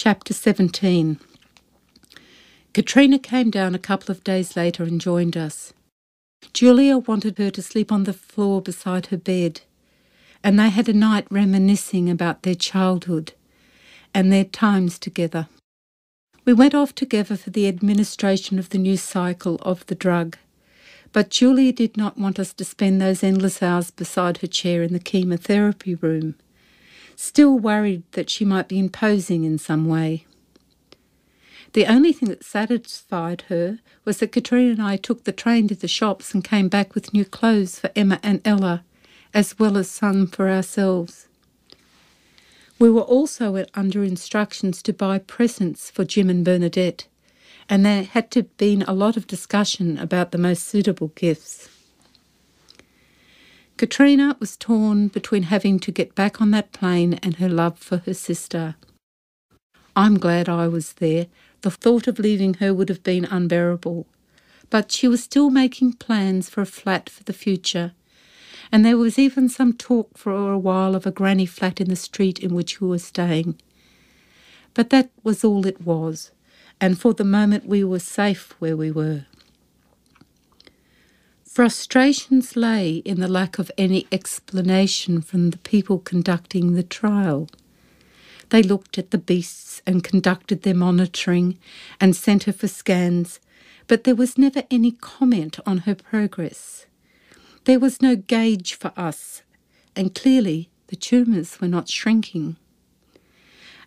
Chapter 17. Katrina came down a couple of days later and joined us. Julia wanted her to sleep on the floor beside her bed, and they had a night reminiscing about their childhood and their times together. We went off together for the administration of the new cycle of the drug, but Julia did not want us to spend those endless hours beside her chair in the chemotherapy room, still worried that she might be imposing in some way. The only thing that satisfied her was that Katrina and I took the train to the shops and came back with new clothes for Emma and Ella, as well as some for ourselves. We were also under instructions to buy presents for Jim and Bernadette, and there had to been a lot of discussion about the most suitable gifts. Katrina was torn between having to get back on that plane and her love for her sister. I'm glad I was there. The thought of leaving her would have been unbearable. But she was still making plans for a flat for the future, and there was even some talk for a while of a granny flat in the street in which we were staying. But that was all it was, and for the moment we were safe where we were. Frustrations lay in the lack of any explanation from the people conducting the trial. They looked at the beasts and conducted their monitoring and sent her for scans, but there was never any comment on her progress. There was no gauge for us, and clearly the tumours were not shrinking.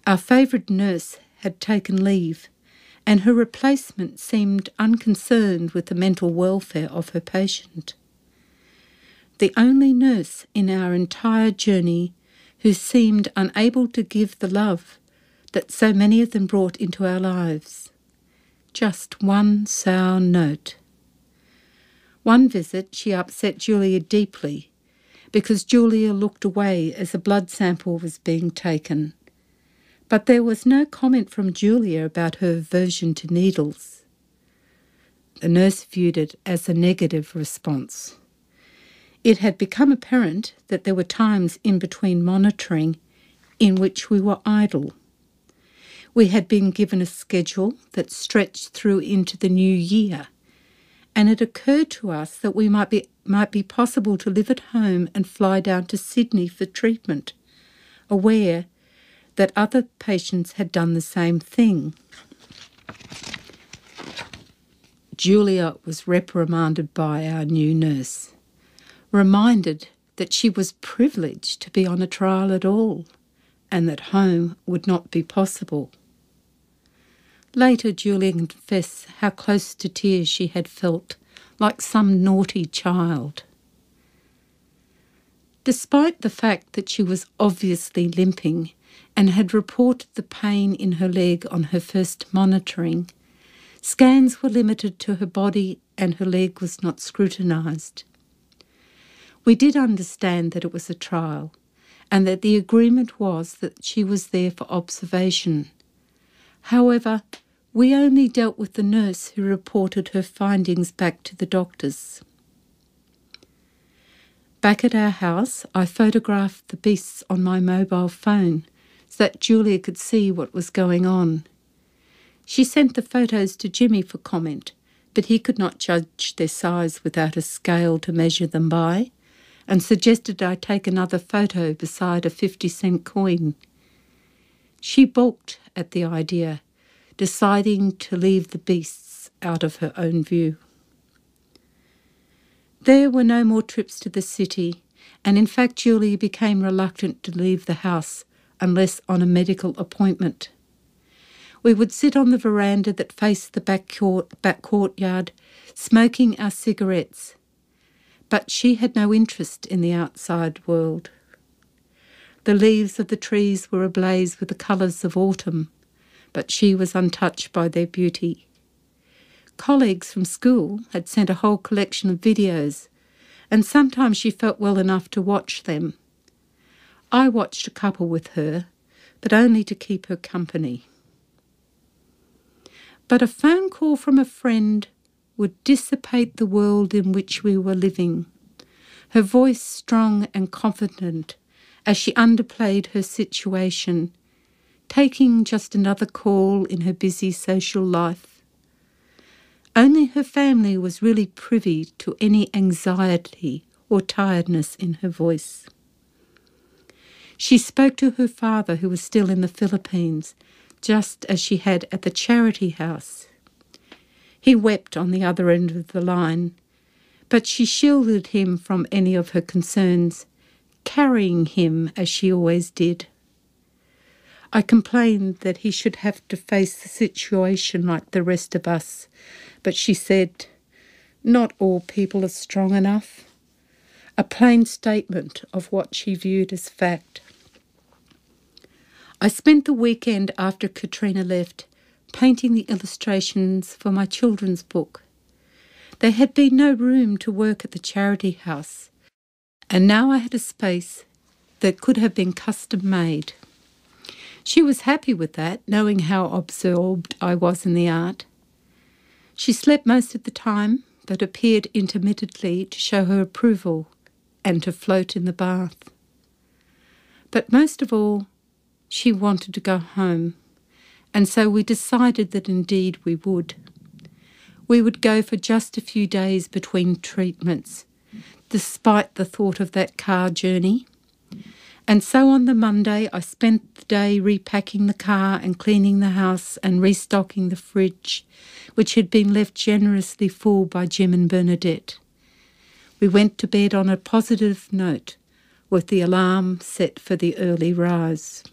Our favourite nurse had taken leave, and her replacement seemed unconcerned with the mental welfare of her patient. The only nurse in our entire journey who seemed unable to give the love that so many of them brought into our lives. Just one sour note. One visit she upset Julia deeply because Julia looked away as a blood sample was being taken. But there was no comment from Julia about her aversion to needles. The nurse viewed it as a negative response. It had become apparent that there were times in between monitoring in which we were idle. We had been given a schedule that stretched through into the new year, and it occurred to us that we might be possible to live at home and fly down to Sydney for treatment, aware that other patients had done the same thing. Julia was reprimanded by our new nurse, reminded that she was privileged to be on a trial at all, and that home would not be possible. Later, Julia confessed how close to tears she had felt, like some naughty child. Despite the fact that she was obviously limping and had reported the pain in her leg on her first monitoring, scans were limited to her body and her leg was not scrutinised. We did understand that it was a trial and that the agreement was that she was there for observation. However, we only dealt with the nurse who reported her findings back to the doctors. Back at our house, I photographed the beasts on my mobile phone so that Julia could see what was going on. She sent the photos to Jimmy for comment, but he could not judge their size without a scale to measure them by, and suggested I take another photo beside a 50-cent coin. She balked at the idea, deciding to leave the beasts out of her own view. There were no more trips to the city, and in fact Julia became reluctant to leave the house unless on a medical appointment. We would sit on the veranda that faced the back courtyard, smoking our cigarettes, but she had no interest in the outside world. The leaves of the trees were ablaze with the colours of autumn, but she was untouched by their beauty. Colleagues from school had sent a whole collection of videos, and sometimes she felt well enough to watch them. I watched a couple with her, but only to keep her company. But a phone call from a friend would dissipate the world in which we were living, her voice strong and confident as she underplayed her situation, taking just another call in her busy social life. Only her family was really privy to any anxiety or tiredness in her voice. She spoke to her father, who was still in the Philippines, just as she had at the charity house. He wept on the other end of the line, but she shielded him from any of her concerns, carrying him as she always did. I complained that he should have to face the situation like the rest of us, but she said, "Not all people are strong enough." A plain statement of what she viewed as fact. I spent the weekend after Katrina left painting the illustrations for my children's book. There had been no room to work at the charity house, and now I had a space that could have been custom made. She was happy with that, knowing how absorbed I was in the art. She slept most of the time, but appeared intermittently to show her approval and to float in the bath. But most of all, she wanted to go home, and so we decided that indeed we would. We would go for just a few days between treatments, despite the thought of that car journey. And so on the Monday, I spent the day repacking the car and cleaning the house and restocking the fridge, which had been left generously full by Jim and Bernadette. We went to bed on a positive note, with the alarm set for the early rise.